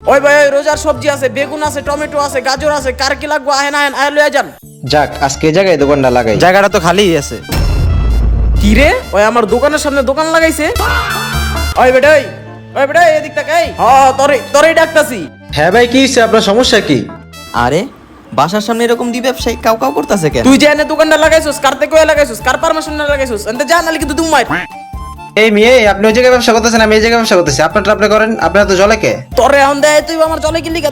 ওই ভাই ওই রোজার সবজি আছে, বেগুন আছে, টমেটো আছে, গাজর আছে, কার কি লাগবো আহেন আহেন আয় লইয়া যান। যাক আজকে এই জায়গায় দোকানটা লাগাই। জায়গাটা তো খালিই আছে। কি রে ওই আমার দোকানের সামনে দোকান লাগাইছে। ওই বেটা ওই বেটা এদিক তাকাই। তোরই ডাকতাছি। হ্যাঁ ভাই, কি হইছে? আপনার সমস্যা কি? আরে বাসার সামনে এরকম দুই ব্যবসায়ী কাউ কাউ করতেছে কেন? তুই যে এনে দোকানটা লাগাইছিস কার থেকে লাগাইছিস, কার পারমিশন না লাগাইছিস? এনতে যা নালি কিন্তু তুমি মার। এই মেয়ে, আপনি ওই জায়গায় ব্যবসা করতেছেন, আমি এই জায়গায় ব্যবসা করতেছি, আপনারটা আপনি করেন। আপনার তো জলে কে? তোরে এখন দেয় তুই আমার জলে কি লিখে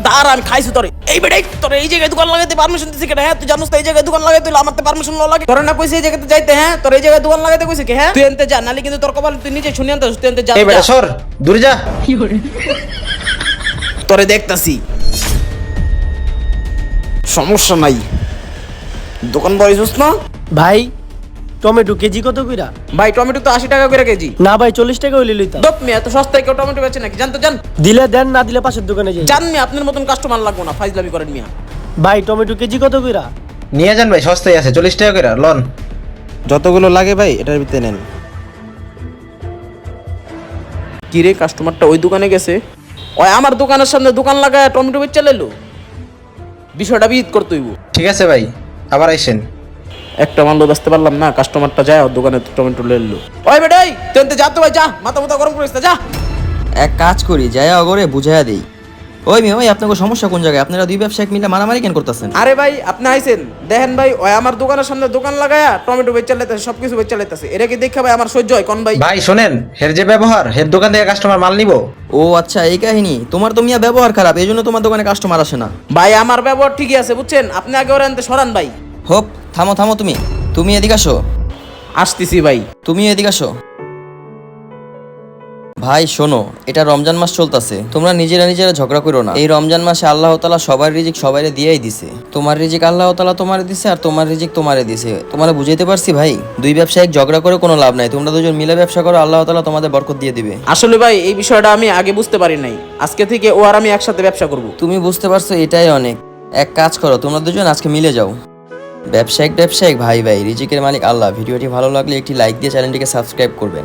দাঁড়া আমি খাইছি তোরে। এই বেটাই তোরে এই জায়গায় দোকান লাগাইতে পারমিশন দিছি কেন? হ্যাঁ তুই জানোস তো এই জায়গায় দোকান লাগাইতে হইলে আমার তো পারমিশন ল লাগে। তোরে না কইছি এই জায়গাতে যাইতে? হ্যাঁ তোর এই জায়গায় দোকান লাগাইতে কইছি কি? হ্যাঁ তুই এনতে যা নালি কিন্তু তোর কপাল তুই নিজে শুনি আনতেছিস। তুই এনতে যা। এই বেটা সর, দূরে যা। তোরে দেখতাছি, সমস্যা নাই। দোকান বইছিস না ভাই টমেটো কেজি কত কইরা? ভাই? টমেটো তো 80 টাকা করে কেজি। না ভাই 40 টাকা হইলে লইতাম। দপ মিয়া এত সস্তায় কেউ টমেটো বেচে নাকি? জান তো জান। দিলে দেন, না দিলে পাশের দোকানে যাই। জান মিয়া আপনার মতন কাস্টমার লাগবো না, ফাইজলামি করেন মিয়া। ভাই টমেটো কেজি কত কইরা? নিয়ে যান ভাই, সস্তায় আছে, 40 টাকা করে লন। যতগুলো লাগে ভাই এটার ভিতরে নেন। কি রে কাস্টমারটা ওই দোকানে গেছে? ওই আমার দোকানের সামনে দোকান লাগায় টমেটো বেচে লাইলো। বিষয়টা বিহিত করতে হইব। ঠিক আছে ভাই, আবার আইসেন। একটা মালও বেচতে পারলাম না, কাস্টমারটা যায় ওর দোকানে টমেটো লইলো। ওই বেটাই তুই এনতে যা তো ভাই, যা মাথা মাথা গরম করিস না, যা। এক কাজ করি, যাইয়া অগরে বুঝাইয়া দেই। ওই মেয়ে ভাই, আপনাকে সমস্যা কোন জায়গায়? আপনারা দুই ব্যবসায়িক মিলে মারামারি কেন করতেছেন? আরে ভাই আপনি আইছেন দেখেন ভাই, ওই আমার দোকানের সামনে দোকান লাগায়া টমেটো বেচে লাইতেছে, সবকিছু বেচে লাইতেছে। এটা কি দেখে ভাই আমার সহ্য হয় কোন ভাই? ভাই শোনেন, হের যে ব্যবহার, হের দোকান থেকে কাস্টমার মাল নিবো? ও আচ্ছা, এই কাহিনী। তোমার তো মিয়া ব্যবহার খারাপ, এই জন্য তোমার দোকানে কাস্টমার আসে না। ভাই আমার ব্যবহার ঠিকই আছে বুঝছেন, আপনি আগে ওরা আনতে সরান ভাই। হোপ, থামো থামো, তুমি এদিকে আসো। আসতেছি ভাই। তুমি এদিকে আসো। ভাই শোনো, এটা রমজান মাস চলতেছে, তোমরা নিজেরা নিজেরা ঝগড়া করো না। এই রমজান মাসে আল্লাহ তাআলা সবার রিজিক সবাইরে দিয়েই দিছে। তোমার রিজিক আল্লাহ তাআলা তোমারে দিছে, আর তোমার রিজিক তোমারে দিছে। তোমারে বুঝাইতে পারছি ভাই? দুই ব্যবসায়িক ঝগড়া করে কোনো লাভ নাই, তোমরা দুজন মিলে ব্যবসা করো, আল্লাহ তাআলা তোমাদের বরকত দিয়ে দিবে। আসলে ভাই এই বিষয়টা আমি আগে বুঝতে পারি নাই, আজকে থেকে ও আর আমি একসাথে ব্যবসা করব। তুমি বুঝতে পারছো, এটাই অনেক। এক কাজ করো, তোমরা দুজন আজকে মিলে যাও। ব্যবসায়িক ভাই ভাই, রিজিকের মালিক আল্লাহ। ভিডিওটি ভালো লাগলে একটি লাইক দিয়ে চ্যানেলটিকে সাবস্ক্রাইব করবেন।